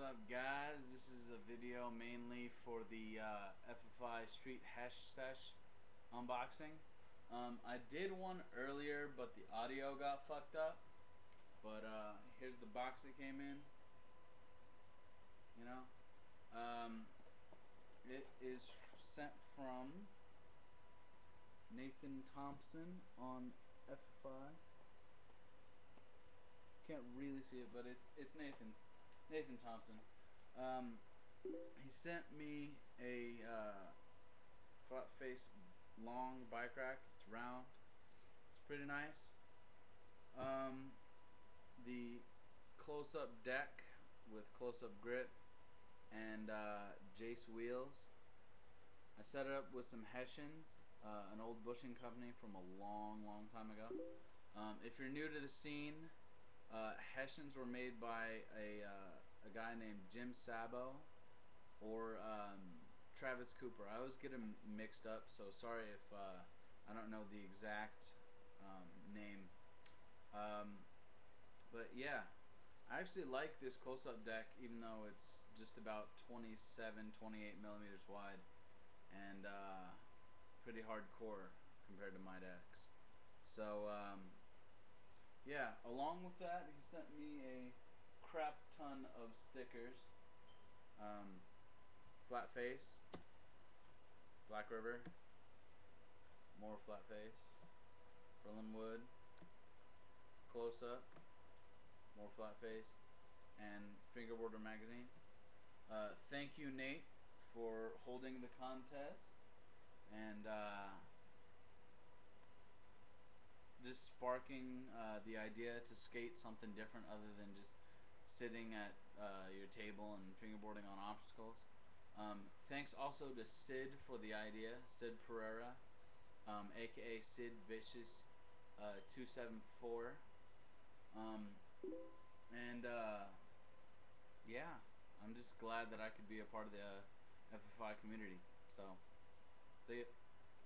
up, guys? This is a video mainly for the FFI Street Hesh Sesh unboxing. I did one earlier, but the audio got fucked up. But here's the box it came in. You know, it is sent from Nathan Thompson on FFI. Can't really see it, but it's Nathan Thompson. He sent me a flat face long bike rack. It's round. It's pretty nice. The close-up deck with close-up grip and Jace wheels. I set it up with some Hessians, an old bushing company from a long time ago. If you're new to the scene, Hessians were made by a guy named Jim Sabo or Travis Cooper. I always get them mixed up, so sorry if I don't know the exact name. But yeah, I actually like this close-up deck, even though it's just about 28 millimeters wide and pretty hardcore compared to my decks. So yeah, along with that, he sent me a crap ton of stickers. Flat face, Black River, more flat face, Berlin Wood, close up, more flat face, and Fingerboarder magazine. Thank you, Nate, for holding the contest and just sparking the idea to skate something different other than just sitting at your table and fingerboarding on obstacles. Thanks also to Sid for the idea, Sid Pereira, aka Sid Vicious 274. Yeah, I'm just glad that I could be a part of the FFI community. So, see ya.